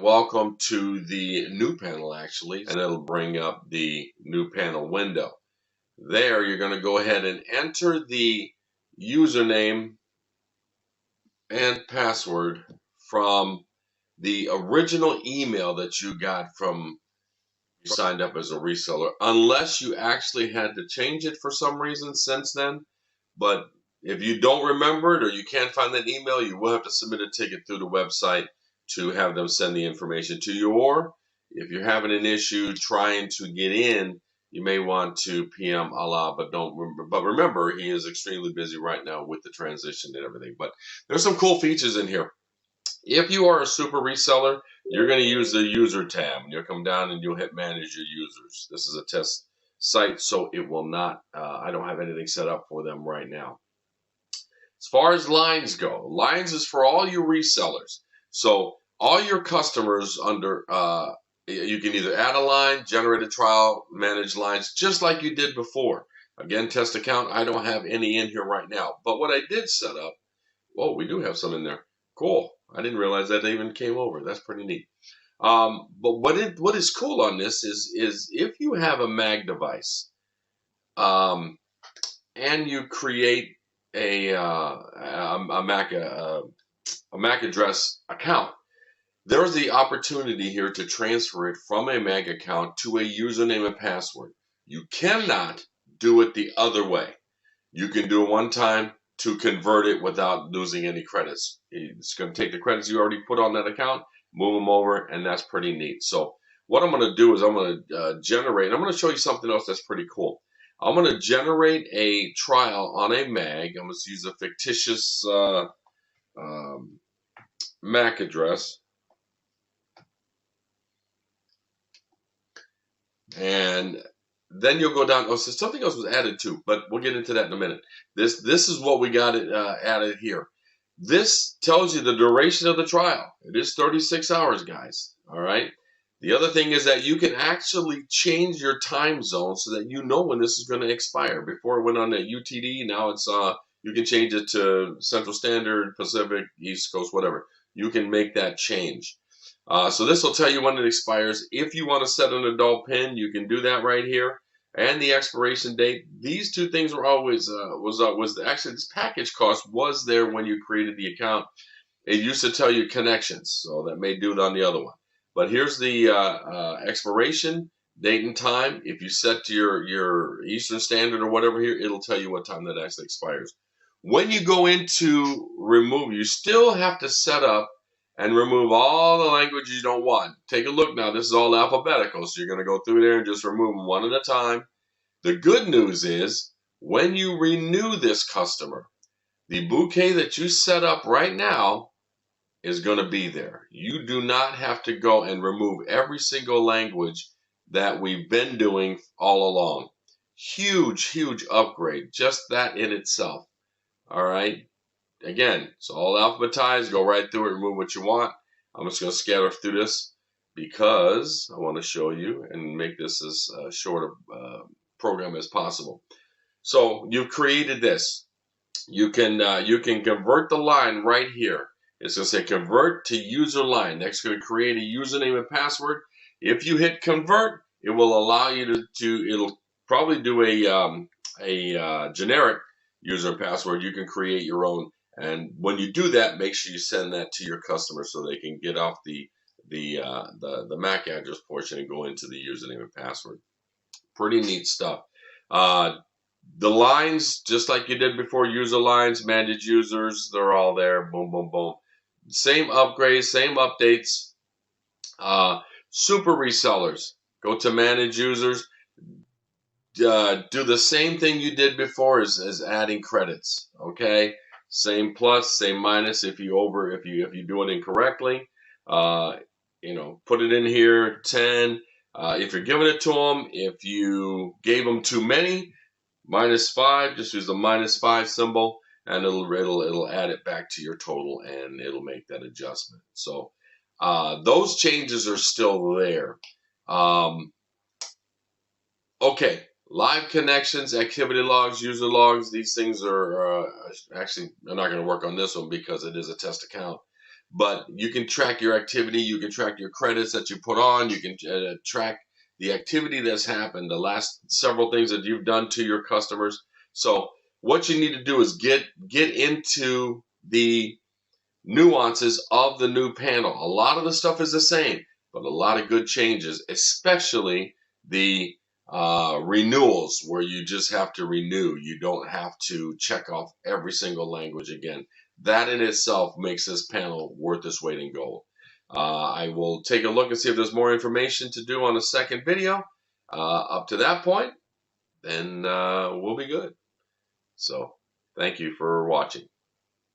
welcome to the new panel actually, and it'll bring up the new panel window. There, you're going to go ahead and enter the username and password from the original email that you got from you signed up as a reseller, unless you actually had to change it for some reason since then. But if you don't remember it or you can't find that email, you will have to submit a ticket through the website to have them send the information to you. Or if you're having an issue trying to get in, you may want to PM Allah, but remember, he is extremely busy right now with the transition and everything. But there's some cool features in here. If you are a super reseller, you're going to use the user tab, and you'll come down and you'll hit manage your users. This is a test site, so it will not, I don't have anything set up for them right now. As far as lines go, lines is for all your resellers. So all your customers under, you can either add a line, generate a trial, manage lines, just like you did before. Again, test account, I don't have any in here right now. But what I did set up, oh, we do have some in there. Cool. I didn't realize that even came over. That's pretty neat. But what is cool on this is if you have a Mag device and you create a Mac address account, there's the opportunity here to transfer it from a Mag account to a username and password. You cannot do it the other way. You can do it one time to convert it without losing any credits. It's going to take the credits you already put on that account, move them over, and that's pretty neat. So what I'm going to do is I'm going to generate, I'm going to show you something else that's pretty cool. I'm going to generate a trial on a Mag. I'm going to use a fictitious MAC address. And then you'll go down. Oh, so something else was added too, but we'll get into that in a minute. This is what we got added here. This tells you the duration of the trial. It is 36 hours, guys. All right. The other thing is that you can actually change your time zone so that you know when this is going to expire. Before it went on the UTD, now it's you can change it to Central Standard, Pacific, East Coast, whatever. You can make that change. So this will tell you when it expires. If you want to set an adult PIN, you can do that right here. And the expiration date. These two things were always actually this package cost was there when you created the account. It used to tell you connections, so that may do it on the other one. But here's the expiration date and time. If you set to your Eastern Standard or whatever here, it'll tell you what time that actually expires. When you go into remove, you still have to set up and remove all the languages you don't want. Take a look now. This is all alphabetical, so you're going to go through there and just remove them one at a time. The good news is when you renew this customer, the bouquet that you set up right now is going to be there. You do not have to go and remove every single language that we've been doing all along. Huge, huge upgrade. Just that in itself. All right. Again, it's all alphabetized. Go right through it, remove what you want. I'm just going to scatter through this because I want to show you and make this as short a program as possible. So you've created this. You can convert the line right here. It's going to say convert to user line. Next, going to create a username and password. If you hit convert, it will allow you to it'll probably do a generic user and password. You can create your own. And when you do that, make sure you send that to your customers so they can get off the MAC address portion and go into the username and password. Pretty neat stuff. The lines, just like you did before, user lines, manage users, they're all there. Boom, boom, boom. Same upgrades, same updates. Super resellers, go to manage users. Do the same thing you did before as adding credits. Okay. Same plus, same minus if you do it incorrectly. Put it in here 10. If you're giving it to them, if you gave them too many, -5. Just use the -5 symbol, and it'll add it back to your total, and it'll make that adjustment. So those changes are still there. Okay. Live connections, activity logs, user logs, these things are actually, I'm not going to work on this one because it is a test account. but you can track your activity. You can track your credits that you put on. You can track the activity that's happened, the last several things that you've done to your customers. So what you need to do is get into the nuances of the new panel. A lot of the stuff is the same, but a lot of good changes, especially the renewals, where you just have to renew. You don't have to check off every single language again. That in itself makes this panel worth its weight in gold. I will take a look and see if there's more information to do on a second video. Up to that point, then we'll be good. So thank you for watching.